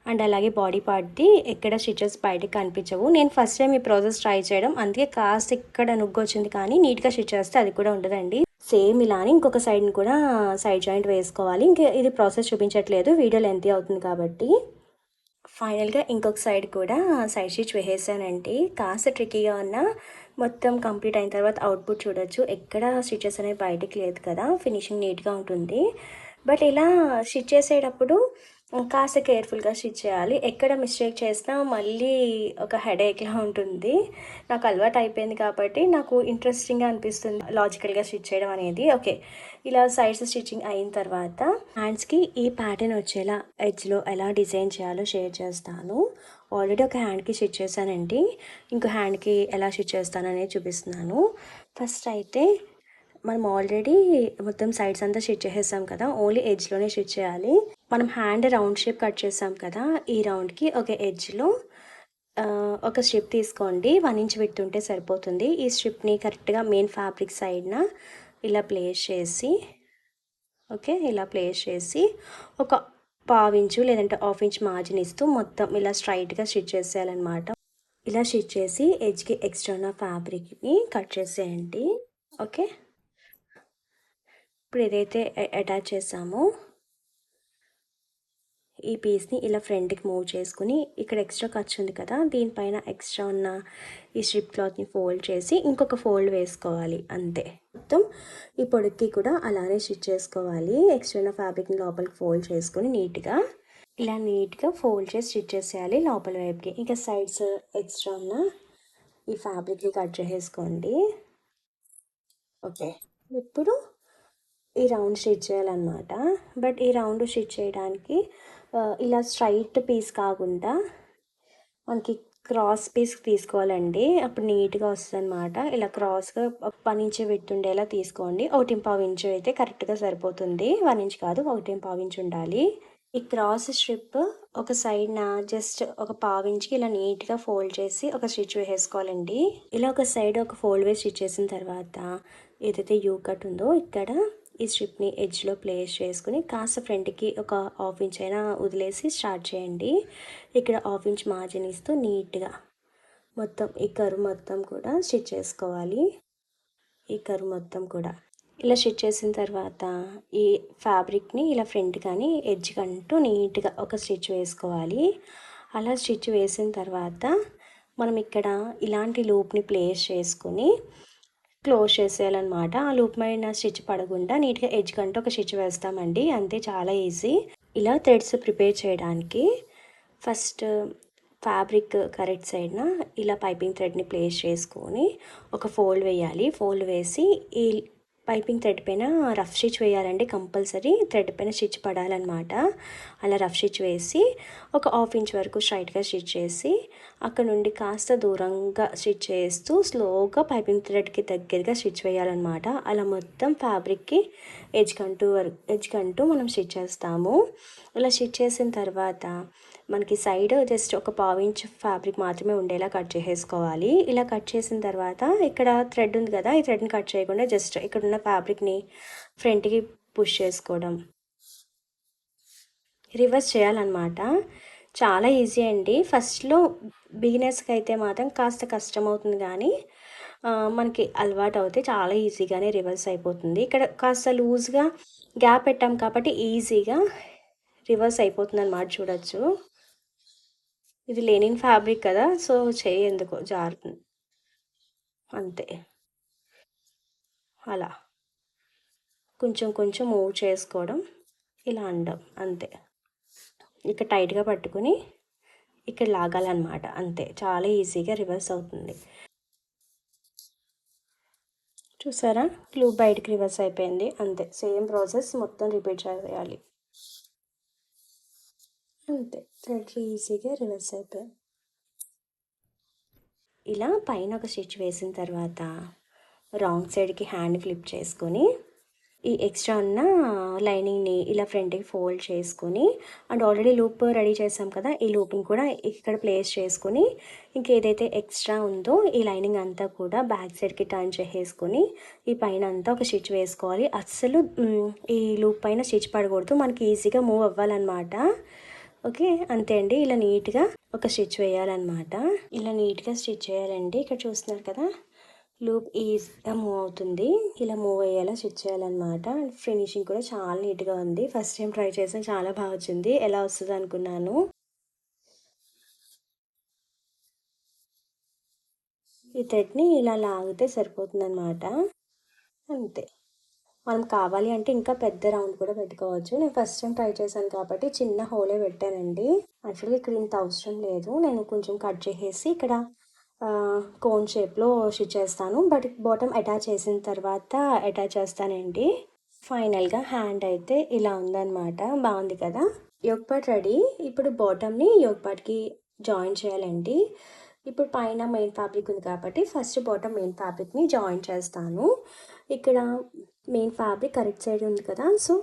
[SPEAKER 1] అండ్ అలాగే బాడీ పార్ట్ది ఎక్కడ స్టిచెస్ బయటకు కనిపించవు. నేను ఫస్ట్ టైం ఈ ప్రాసెస్ ట్రై చేయడం, అందుకే కాస్త ఇక్కడ నుగ్గు వచ్చింది, కానీ నీట్గా స్టిచ్ చేస్తే అది కూడా ఉండదండి. సేమ్ ఇలానే ఇంకొక సైడ్ని కూడా సైడ్ జాయింట్ వేసుకోవాలి. ఇంకా ఇది ప్రాసెస్ చూపించట్లేదు, వీడియో లెంతీ అవుతుంది కాబట్టి. ఫైనల్గా ఇంకొక సైడ్ కూడా సైడ్ స్టిచ్ వేసేసానండి. కాస్త ట్రిక్కీగా ఉన్న మొత్తం కంప్లీట్ అయిన తర్వాత అవుట్పుట్ చూడొచ్చు. ఎక్కడ స్టిచెస్ అనేవి బయటికి లేదు కదా, ఫినిషింగ్ నీట్గా ఉంటుంది. బట్ ఇలా స్టిచ్ చేసేటప్పుడు కాస్త కేర్ఫుల్గా స్టిచ్ చేయాలి. ఎక్కడ మిస్టేక్ చేసినా మళ్ళీ ఒక హెడేక్లా ఉంటుంది. నాకు అలవాటు అయిపోయింది కాబట్టి నాకు ఇంట్రెస్టింగ్గా అనిపిస్తుంది లాజికల్గా స్టిచ్ చేయడం అనేది. ఓకే, ఇలా సైడ్స్ స్టిచ్చింగ్ అయిన తర్వాత హ్యాండ్స్కి ఈ ప్యాటర్న్ వచ్చేలా ఎడ్జ్లో ఎలా డిజైన్ చేయాలో షేర్ చేస్తాను. ఆల్రెడీ ఒక హ్యాండ్కి స్టిచ్ చేశానండి, ఇంకో హ్యాండ్కి ఎలా స్టిచ్ చేస్తాను అనేది చూపిస్తున్నాను. ఫస్ట్ అయితే మనం ఆల్రెడీ మొత్తం సైడ్స్ అంతా స్టిచ్ చేసేసాం కదా, ఓన్లీ ఎడ్జ్లోనే స్టిచ్ చేయాలి. మనం హ్యాండ్ రౌండ్ షేప్ కట్ చేసాం కదా, ఈ రౌండ్కి ఒక ఎడ్జ్లో ఒక స్ట్రిప్ తీసుకోండి. 1 ఇంచ్ విడ్త్ ఉంటే సరిపోతుంది. ఈ స్ట్రిప్ని కరెక్ట్గా మెయిన్ ఫ్యాబ్రిక్ సైడ్న ఇలా ప్లేస్ చేసి, ఓకే, ఇలా ప్లేస్ చేసి ఒక 1/2 ఇంచు లేదంటే 1/2 ఇంచ్ మార్జిన్ ఇస్తూ మొత్తం ఇలా స్ట్రైట్గా స్టిచ్ చేసేయాలన్నమాట. ఇలా స్టిచ్ చేసి ఎడ్జ్కి ఎక్స్ట్రా ఉన్న ఫ్యాబ్రిక్ని కట్ చేసేయండి. ఓకే, ఇప్పుడు ఏదైతే అటాచ్ చేసామో ఈ పీస్ని ఇలా ఫ్రంట్కి మూవ్ చేసుకుని, ఇక్కడ ఎక్స్ట్రా ఖర్చు ఉంది కదా, దీనిపైన ఎక్స్ట్రా ఉన్న ఈ స్ట్రిప్ క్లాత్ని ఫోల్డ్ చేసి ఇంకొక ఫోల్డ్ వేసుకోవాలి. అంతే. మొత్తం ఈ పొడుక్కి కూడా అలానే స్టిచ్ చేసుకోవాలి. ఎక్స్ట్రా ఉన్న ఫ్యాబ్రిక్ని లోపలికి ఫోల్డ్ చేసుకుని నీట్గా ఇలా నీట్గా ఫోల్డ్ చేసి స్టిచ్ చేసేయాలి లోపల వైపుకి. ఇంకా సైడ్స్ ఎక్స్ట్రా ఉన్న ఈ ఫ్యాబ్రిక్ని కట్ చేసేసుకోండి. ఓకే, ఇప్పుడు ఈ రౌండ్ స్టిచ్ చేయాలన్నమాట. బట్ ఈ రౌండ్ స్టిచ్ చేయడానికి ఇలా స్ట్రైట్ పీస్ కాకుండా మనకి క్రాస్ పీస్ తీసుకోవాలండి, అప్పుడు నీట్గా వస్తుంది అనమాట. ఇలా క్రాస్గా 1 ఇంచ్ పెట్టుండేలా తీసుకోండి. 1.25 ఇంచు అయితే కరెక్ట్గా సరిపోతుంది. 1 ఇంచ్ కాదు, 1.25 ఇంచ్ ఉండాలి. ఈ క్రాస్ స్ట్రిప్ ఒక సైడ్న జస్ట్ ఒక 1/2 ఇంచ్కి ఇలా నీట్గా ఫోల్డ్ చేసి ఒక స్టిచ్ వేసేసుకోవాలండి. ఇలా ఒక సైడ్ ఒక ఫోల్డ్ వేసి స్టిచ్ చేసిన తర్వాత ఏదైతే యూ కట్ ఉందో ఇక్కడ ఈ స్ట్రిప్ని ఎడ్జ్లో ప్లేస్ చేసుకుని కాస్త ఫ్రంట్కి ఒక 1/2 ఇంచ్ అయినా వదిలేసి స్టార్ట్ చేయండి. ఇక్కడ 1/2 ఇంచ్ మార్జిన్ ఇస్తూ నీట్గా మొత్తం ఈ కర్వ్ మొత్తం కూడా స్టిచ్ చేసుకోవాలి. ఈ కర్వ్ మొత్తం కూడా ఇలా స్టిచ్ చేసిన తర్వాత ఈ ఫ్యాబ్రిక్ని ఇలా ఫ్రంట్ కానీ ఎడ్జ్ కంటూ నీట్గా ఒక స్టిచ్ వేసుకోవాలి. అలా స్టిచ్ వేసిన తర్వాత మనం ఇక్కడ ఇలాంటి లూప్ని ప్లేస్ చేసుకుని క్లోజ్ చేసేయాలన్నమాట. ఆ లూప్ పైన స్టిచ్ పడకుండా నీట్గా ఎడ్జ్ కంటూ ఒక స్టిచ్ వేస్తామండి. అంతే, చాలా ఈజీ. ఇలా థ్రెడ్స్ ప్రిపేర్ చేయడానికి ఫస్ట్ ఫ్యాబ్రిక్ కరెక్ట్ సైడ్న ఇలా పైపింగ్ థ్రెడ్ని ప్లేస్ చేసుకొని ఒక ఫోల్డ్ వేయాలి. ఫోల్డ్ వేసి ఈ పైపింగ్ థ్రెడ్ పైన రఫ్ స్టిచ్ వేయాలండి కంపల్సరీ. థ్రెడ్ పైన స్టిచ్ పడాలన్నమాట. అలా రఫ్ స్టిచ్ వేసి ఒక 1/2 ఇంచ్ వరకు స్ట్రైట్గా స్టిచ్ చేసి అక్కడ నుండి కాస్త దూరంగా స్టిచ్ చేస్తూ స్లోగా పైపింగ్ థ్రెడ్కి దగ్గరగా స్టిచ్ వేయాలన్నమాట. అలా మొత్తం ఫ్యాబ్రిక్కి ఎడ్జ్ కంటూ మనం స్టిచ్ చేస్తాము. ఇలా స్టిచ్ చేసిన తర్వాత మనకి సైడ్ జస్ట్ ఒక 1/2 ఇంచ్ ఫ్యాబ్రిక్ మాత్రమే ఉండేలా కట్ చేసేసుకోవాలి. ఇలా కట్ చేసిన తర్వాత ఇక్కడ థ్రెడ్ ఉంది కదా, ఈ థ్రెడ్ని కట్ చేయకుండా జస్ట్ ఇక్కడ ఉన్న ఫ్యాబ్రిక్ని ఫ్రంట్కి పుష్ చేసుకోవడం, రివర్స్ చేయాలన్నమాట. చాలా ఈజీ అండి. ఫస్ట్లో బిగినర్స్కి అయితే మాత్రం కాస్త కష్టం అవుతుంది, కానీ మనకి అలవాటు అవుతే చాలా ఈజీగానే రివర్స్ అయిపోతుంది. ఇక్కడ కాస్త లూజ్గా గ్యాప్ పెట్టాం కాబట్టి ఈజీగా రివర్స్ అయిపోతుంది అన్నమాట. చూడొచ్చు, ఇది లెనిన్ ఫ్యాబ్రిక్ కదా, సో చేయి ఎందుకో జారుతుంది. అంతే, అలా కొంచెం కొంచెం మూవ్ చేసుకోవడం, ఇలా అనడం అంతే. ఇక్కడ టైట్గా పట్టుకుని ఇక్కడ లాగాలన్నమాట. అంతే, చాలా ఈజీగా రివర్స్ అవుతుంది. చూసారా, లూప్ బయటికి రివర్స్ అయిపోయింది. అంతే, సేమ్ ప్రాసెస్ మొత్తం రిపీట్ చేయాలి. అంతే, థ్రెడ్ ఈజీగా రివర్స్ అయిపోయింది. ఇలా పైన ఒక స్టిచ్ వేసిన తర్వాత రాంగ్ సైడ్కి హ్యాండ్ ఫ్లిప్ చేసుకొని ఈ ఎక్స్ట్రా ఉన్న లైనింగ్ని ఇలా ఫ్రంట్కి ఫోల్డ్ చేసుకొని అండ్ ఆల్రెడీ లూప్ రెడీ చేసాం కదా, ఈ లూప్ని కూడా ఇక్కడ ప్లేస్ చేసుకొని ఇంకేదైతే ఎక్స్ట్రా ఉందో ఈ లైనింగ్ అంతా కూడా బ్యాక్ సైడ్కి టర్న్ చేసేసుకొని ఈ పైన అంతా ఒక స్టిచ్ వేసుకోవాలి. అస్సలు ఈ లూప్ పైన స్టిచ్ పడకూడదు, మనకి ఈజీగా మూవ్ అవ్వాలన్నమాట. ఓకే, అంతే అండి. ఇలా నీట్గా ఒక స్టిచ్ వేయాలన్నమాట. ఇలా నీట్గా స్టిచ్ చేయాలండి. ఇక్కడ చూస్తున్నారు కదా, లూప్ ఈజీగా మూవ్ అవుతుంది. ఇలా మూవ్ అయ్యేలా స్టిచ్ చేయాలన్నమాట. ఫినిషింగ్ కూడా చాలా నీట్‌గా ఉంది. ఫస్ట్ టైం ట్రై చేసాను, చాలా బాగా వచ్చింది. ఎలా వస్తదో అనుకున్నాను. ఈ థ్రెడ్‌ని ఇలా లాగితే సరిపోతుందన్నమాట. అంతే. మనం కావాలి అంటే ఇంకా పెద్ద రౌండ్ కూడా పెట్టుకోవచ్చు. నేను ఫస్ట్ టైం ట్రై చేశాను కాబట్టి చిన్న హోలే పెట్టానండి. యాక్చువల్‌గా ఇక్కడ ఇంత అవసరం లేదు. నేను కొంచెం కట్ చేసేసి ఇక్కడ కోన్ షేప్‌లో స్టిచ్ చేస్తాను. బట్ బాటమ్ అటాచ్ చేసిన తర్వాత అటాచ్ చేస్తానండి. ఫైనల్‌గా హ్యాండ్ అయితే ఇలా ఉందన్నమాట. బాగుంది కదా! Yoke part ready. ఇప్పుడు బాటమ్‌ని యోక్ పార్ట్‌కి జాయిన్ చేయాలండి. ఇప్పుడు పైన మెయిన్ ఫ్యాబ్రిక్ ఉంది కాబట్టి ఫస్ట్ బాటమ్ మెయిన్ ఫ్యాబ్రిక్‌ని జాయిన్ చేస్తాను. ఇక్కడ మెయిన్ ఫ్యాబ్రిక్ కరెక్ట్ సైడ్ ఉంది కదా! So,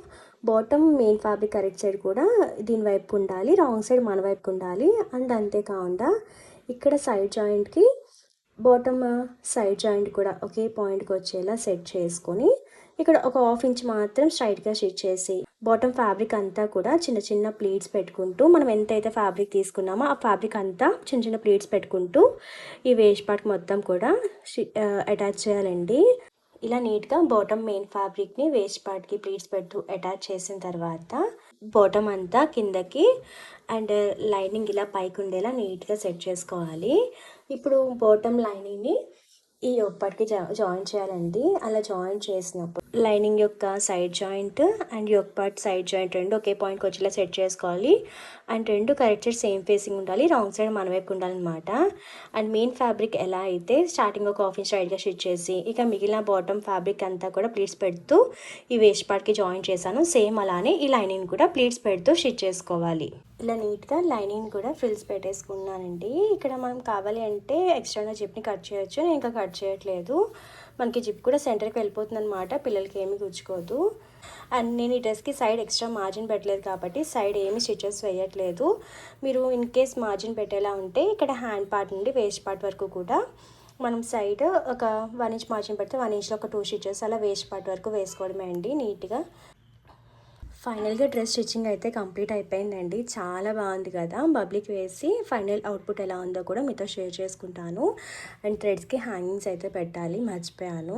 [SPEAKER 1] bottom main fabric correct side కూడా దీని వైపుకు ఉండాలి. రాంగ్ సైడ్ మన వైపుకు ఉండాలి. అండ్ అంతేకాకుండా ఇక్కడ సైడ్ జాయింట్‌కి బాటమ్ సైడ్ జాయింట్ కూడా ఒకే పాయింట్‌కి వచ్చేలా సెట్ చేసుకొని, ఇక్కడ ఒక హాఫ్ ఇంచ్ మాత్రం స్ట్రైట్‌గా స్టిచ్ చేసి, బాటమ్ ఫ్యాబ్రిక్ అంతా కూడా చిన్న చిన్న ప్లీట్స్ పెట్టుకుంటూ, మనం ఎంతైతే ఫ్యాబ్రిక్ తీసుకున్నామో ఆ ఫ్యాబ్రిక్ అంతా చిన్న చిన్న ప్లీట్స్ పెట్టుకుంటూ ఈ వేస్ట్ పార్ట్ మొత్తం కూడా అటాచ్ చేయాలండి. ఇలా నీట్‌గా బాటమ్ మెయిన్ ఫ్యాబ్రిక్‌ని వేస్ట్ పార్ట్‌కి ప్లీట్స్ పెడుతూ అటాచ్ చేసిన తర్వాత, బాటమ్ అంతా కిందకి అండ్ లైనింగ్ ఇలా పైకి ఉండేలా నీట్‌గా సెట్ చేసుకోవాలి. ఇప్పుడు బాటమ్ లైనింగ్‌ని ఈ యోక్ పార్ట్‌కి జాయిన్ చేయాలండి. అలా జాయిన్ చేసినప్పుడు లైనింగ్ యొక్క side joint and yoke part side joint 2 ఒకే పాయింట్‌కి వచ్చేలా సెట్ చేసుకోవాలి. And 2 correct side same facing ఉండాలి. రాంగ్ సైడ్ మన వైపు ఉండాలన్నమాట. అండ్ మెయిన్ ఫ్యాబ్రిక్ ఎలా అయితే స్టార్టింగ్ ఒక హాఫ్ ఇంచ్ స్ట్రైట్‌గా స్టిచ్ చేసి, ఇక మిగిలిన బాటమ్ ఫ్యాబ్రిక్ అంతా కూడా ప్లీట్స్ పెడుతూ ఈ వేస్ట్ పార్ట్‌కి జాయిన్ చేశాను. సేమ్ అలానే ఈ లైనింగ్ కూడా ప్లీట్స్ పెడుతూ స్టిచ్ చేసుకోవాలి. ఇలా నీట్‌గా లైనింగ్ కూడా ఫ్రిల్స్ పెట్టేసుకున్నానండి. ఇక్కడ మనం కావాలి అంటే ఎక్స్ట్రాగా జిప్‌ని కట్ చేయొచ్చు. నేను ఇంకా కట్ చేయట్లేదు. మనకి జిప్ కూడా సెంటర్‌కి వెళ్ళిపోతుందన్నమాట. పిల్లలకి ఏమీ గుచ్చుకోదు. అండ్ నేను ఈ డ్రెస్‌కి సైడ్ ఎక్స్ట్రా మార్జిన్ పెట్టలేదు కాబట్టి సైడ్ ఏమి స్టిచెస్ వేయట్లేదు. మీరు ఇన్ కేస్ మార్జిన్ పెట్టేలా ఉంటే ఇక్కడ హ్యాండ్ పార్ట్ నుండి వేస్ట్ పార్ట్ వరకు కూడా మనం సైడ్ ఒక 1 ఇంచ్ మార్జిన్ పెడితే 1 ఇంచ్‌లో ఒక 2 స్టిచెస్ అలా వేస్ట్ పార్ట్ వరకు వేసుకోవడమే అండి నీట్‌గా. ఫైనల్‌గా డ్రెస్ స్టిచ్చింగ్ అయితే కంప్లీట్ అయిపోయిందండి. చాలా బాగుంది కదా! బబ్లీకి వేసి ఫైనల్ అవుట్‌పుట్ ఎలా ఉందో కూడా మీతో షేర్ చేసుకుంటాను. అండ్ థ్రెడ్స్‌కి హ్యాంగింగ్స్ అయితే పెట్టాలి, మర్చిపోయాను.